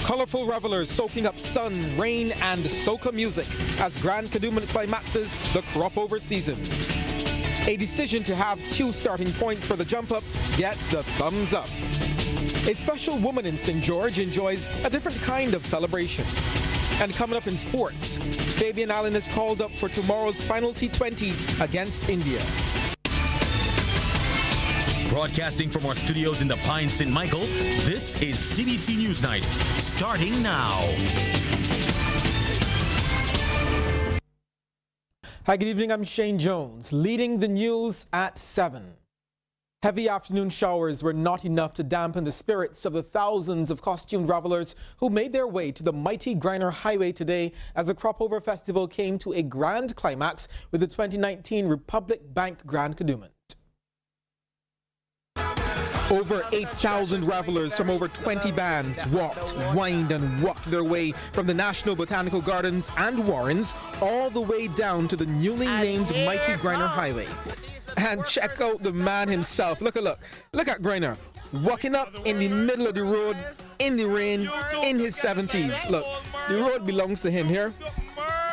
Colorful revelers soaking up sun, rain, and soca music as Grand Kadooment climaxes the crop over season. A decision to have 2 starting points for the jump up gets the thumbs up. A special woman in St. George enjoys a different kind of celebration. And coming up in sports, Fabian Allen is called up for tomorrow's final T20 against India. Broadcasting from our studios in the Pine St. Michael, this is CBC Newsnight, starting now. Hi, good evening. I'm Shane Jones, leading the news at 7. Heavy afternoon showers were not enough to dampen the spirits of the thousands of costumed revelers who made their way to the mighty Griner Highway today as the Crop Over Festival came to a grand climax with the 2019 Republic Bank Grand Kadooment. Over 8,000 revelers from over 20 bands walked, whined, and walked their way from the National Botanical Gardens and Warrens all the way down to the newly named mighty Griner Highway. And check out the man himself. Look at Griner, walking up in the middle of the road, in the rain, in his 70s. Look, the road belongs to him here.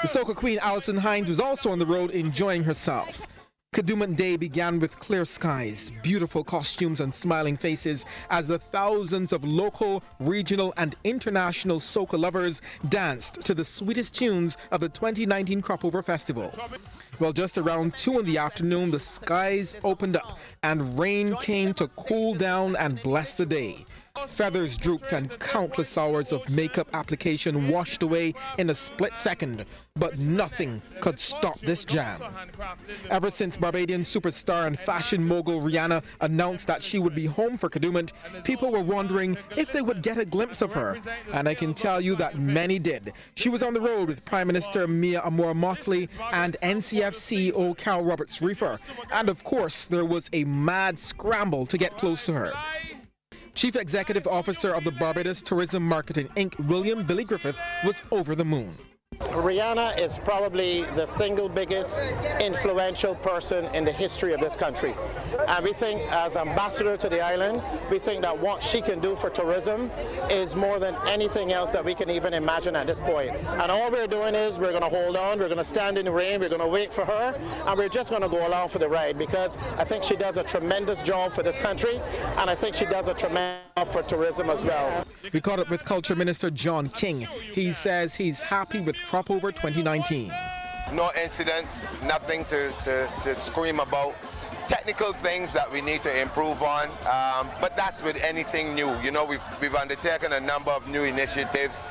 The soca queen Alison Hines was also on the road enjoying herself. Kadooment Day began with clear skies, beautiful costumes and smiling faces as the thousands of local, regional and international soca lovers danced to the sweetest tunes of the 2019 Crop Over Festival. Well, just around 2 in the afternoon, the skies opened up and rain came to cool down and bless the day. Feathers drooped and countless hours of makeup application washed away in a split second, but nothing could stop this jam. Ever since Barbadian superstar and fashion mogul Rihanna announced that she would be home for Kadooment, people were wondering if they would get a glimpse of her, and I can tell you that many did. She was on the road with Prime Minister Mia Amor-Motley and NCF CEO Carol Roberts-Reefer, and of course there was a mad scramble to get close to her. Chief Executive Officer of the Barbados Tourism Marketing Inc., William Billy Griffith, was over the moon. Rihanna is probably the single biggest influential person in the history of this country. And we think as ambassador to the island, we think that what she can do for tourism is more than anything else that we can even imagine at this point. And all we're doing is we're going to hold on, we're going to stand in the rain, we're going to wait for her, and we're just going to go along for the ride because I think she does a tremendous job for this country, and I think she does a tremendous job for tourism as well. We caught up with Culture Minister John King. He says he's happy with Crop Over 2019. No incidents, nothing to scream about. Technical things that we need to improve on, but that's with anything new. You know, we've undertaken a number of new initiatives.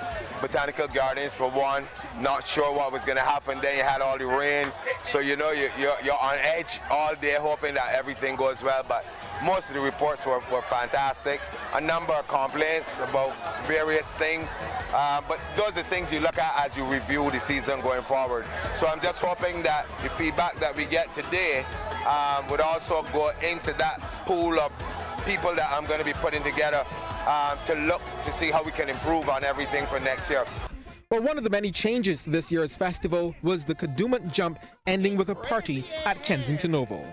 Botanical Gardens for one, not sure what was going to happen. Then you had all the rain, so you know you're on edge all day hoping that everything goes well, but most of the reports were fantastic. A number of complaints about various things, but those are things you look at as you review the season going forward. So I'm just hoping that the feedback that we get today would also go into that pool of people that I'm going to be putting together to look to see how we can improve on everything for next year. Well, one of the many changes to this year's festival was the Kadooment Jump ending with a party at Kensington Oval.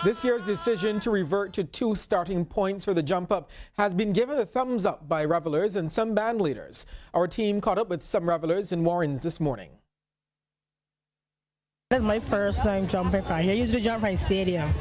This year's decision to revert to 2 starting points for the jump up has been given a thumbs up by revelers and some band leaders. Our team caught up with some revelers in Warrens this morning. That's my first time jumping from here. I usually jump from stadium,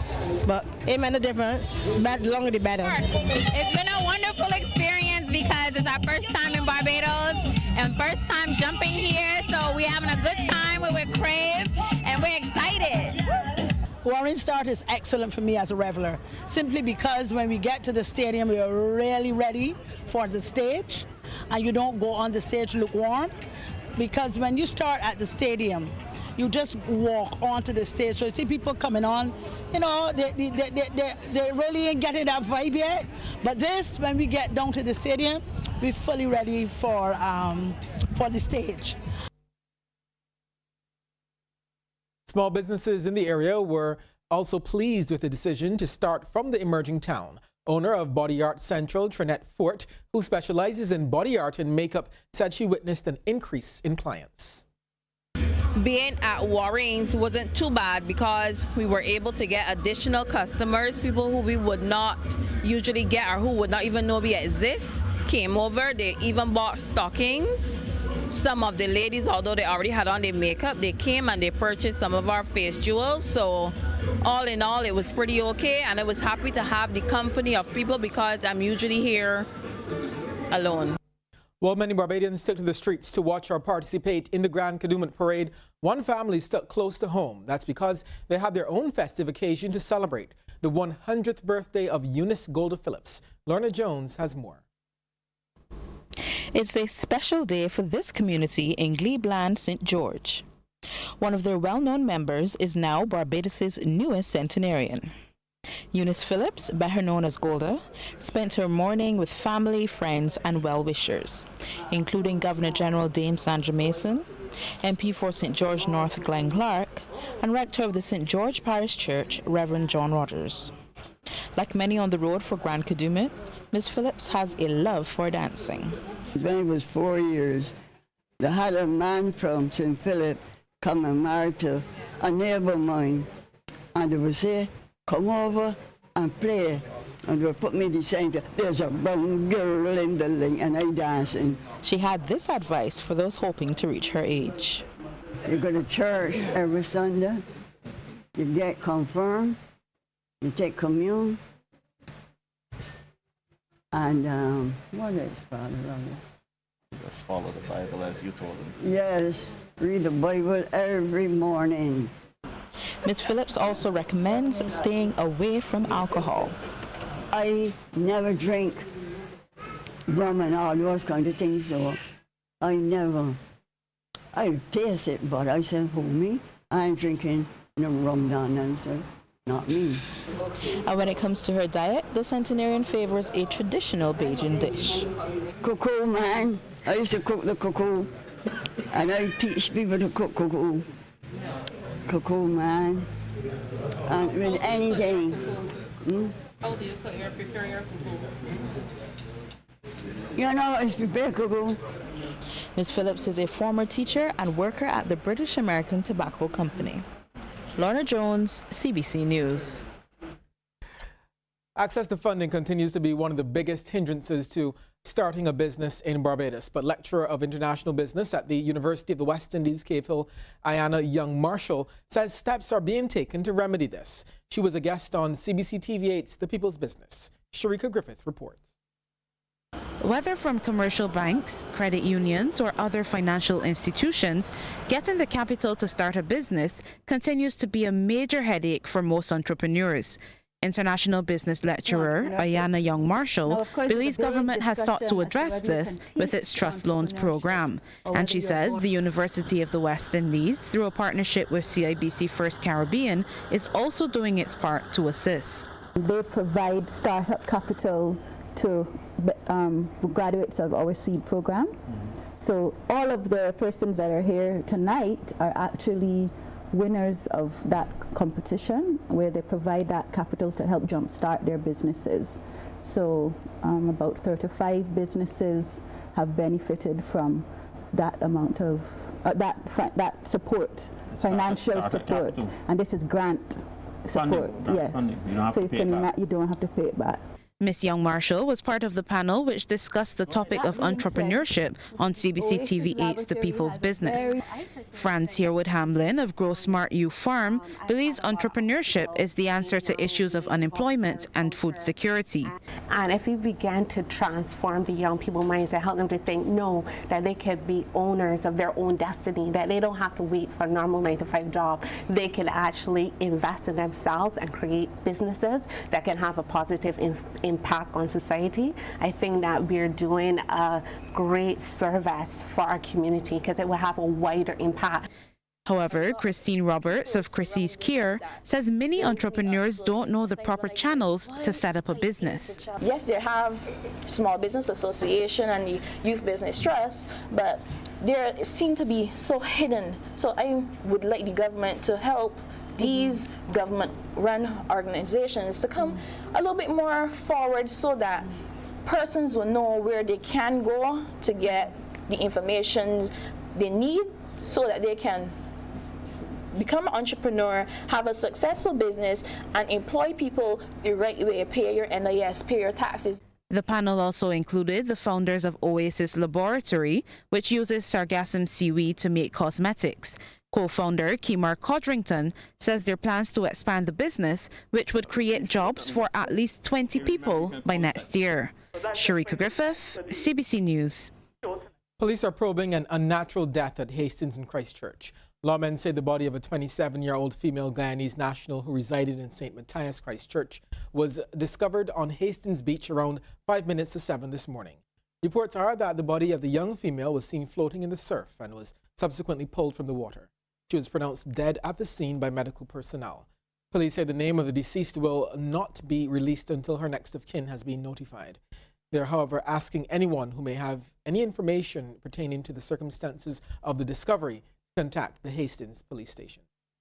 but it made a difference. The longer the better. It's been a wonderful experience because it's our first time in Barbados and first time jumping here, so we're having a good time. We're with Crave and we're excited. Warren start is excellent for me as a reveler, simply because when we get to the stadium, we are really ready for the stage, and you don't go on the stage lukewarm, because when you start at the stadium, you just walk onto the stage. So you see people coming on, you know, they really ain't getting that vibe yet. But this, when we get down to the stadium, we're fully ready for the stage. Small businesses in the area were also pleased with the decision to start from the emerging town. Owner of Body Art Central, TRANETTE FORTE, who specializes in body art and makeup, said she witnessed an increase in clients. being at Warren's wasn't too bad because we were able to get additional customers, people who we would not usually get or who would not even know we exist, came over. They even bought stockings. Some of the ladies, although they already had on their makeup, they came and they purchased some of our face jewels. So all in all, it was pretty okay, and I was happy to have the company of people because I'm usually here alone. While many Barbadians took to the streets to watch or participate in the Grand Kadooment Parade, one family stuck close to home. That's because they had their own festive occasion to celebrate the 100th birthday of Eunice Golda Phillips. Lorna Jones has more. It's a special day for this community in Glebland, St. George. One of their well-known members is now Barbados's newest centenarian. Eunice Phillips, better known as Golda, spent her morning with family, friends and well-wishers, including Governor General Dame Sandra Mason, MP for St. George North Glenn Clark, and Rector of the St. George Parish Church, Reverend John Rogers. Like many on the road for Grand Kadooment, Ms. Phillips has a love for dancing. When I was 4 years, they had a man from St. Philip come and marry to a neighbor of mine, and they would say, come over and play. And they put me in the center. There's a brown girl in the building, and I dancing. She had this advice for those hoping to reach her age. You go to church every Sunday, you get confirmed, you take commune, and what else, Father? Just follow the Bible as you told them. Yes, read the Bible every morning. Ms. Phillips also recommends staying away from alcohol. I never drink rum and all those kind of things, so I taste it, but I said, who, me? I ain't drinking no rum down there, so not me. And when it comes to her diet, the centenarian favors a traditional Bajan dish. Cuckoo, man. I used to cook the cuckoo, and I teach people to cook cuckoo. Cuckoo, man. And with anything. How do you prepare your cuckoo? You know, I prepare cuckoo. Ms. Phillips is a former teacher and worker at the British American Tobacco Company. Lorna Jones, CBC News. Access to funding continues to be one of the biggest hindrances to starting a business in Barbados. But lecturer of international business at the University of the West Indies, Cave Hill, Ayanna Young-Marshall, says steps are being taken to remedy this. She was a guest on CBC TV8's The People's Business. SHARIKA Griffith reports. Whether from commercial banks, credit unions, or other financial institutions, getting the capital to start a business continues to be a major headache for most entrepreneurs. International business lecturer Ayanna Young-Marshall believes government has sought to address this with its Trust Loans program. And she says the University of the West Indies, through a partnership with CIBC First Caribbean, is also doing its part to assist. They provide startup capital to graduates of our SEED program. So all of the persons that are here tonight are actually winners of that competition, where they provide that capital to help jumpstart their businesses. So about 35 businesses have benefited from that amount of that support, financial support, and this is grant support. Yes, so you don't have to pay it back. Ms. Young-Marshall was part of the panel which discussed the topic of entrepreneurship on CBC TV8's The People's Business. Franz Herwood-Hamlin of Grow Smart U Farm believes entrepreneurship is the answer to issues of unemployment and food security. And if we began to transform the young people's minds and help them to think, no, that they can be owners of their own destiny, that they don't have to wait for a normal 9-to-5 job, they can actually invest in themselves and create businesses that can have a positive impact on society. I think that we're doing a great service for our community because it will have a wider impact. However, Christine Roberts of Chrissy's Care says many entrepreneurs don't know the proper channels to set up a business. Yes, they have Small Business Association and the Youth Business Trust, but they seem to be so hidden. So I would like the government to help these government-run organizations to come a little bit more forward so that persons will know where they can go to get the information they need so that they can become an entrepreneur, have a successful business, and employ people the right way, pay your NIS, pay your taxes. The panel also included the founders of Oasis Laboratory, which uses sargassum seaweed to make cosmetics. Co-founder Kimar Codrington says their plans to expand the business, which would create jobs for at least 20 people by next year. Sharika Griffith, CBC News. Police are probing an unnatural death at Hastings in Christchurch. Lawmen say the body of a 27-year-old female Guyanese national who resided in St. Matthias, Christchurch, was discovered on Hastings Beach around 5 minutes to 7 this morning. Reports are that the body of the young female was seen floating in the surf and was subsequently pulled from the water. She was pronounced dead at the scene by medical personnel. Police say the name of the deceased will not be released until her next of kin has been notified. They are, however, asking anyone who may have any information pertaining to the circumstances of the discovery to contact the Hastings police station.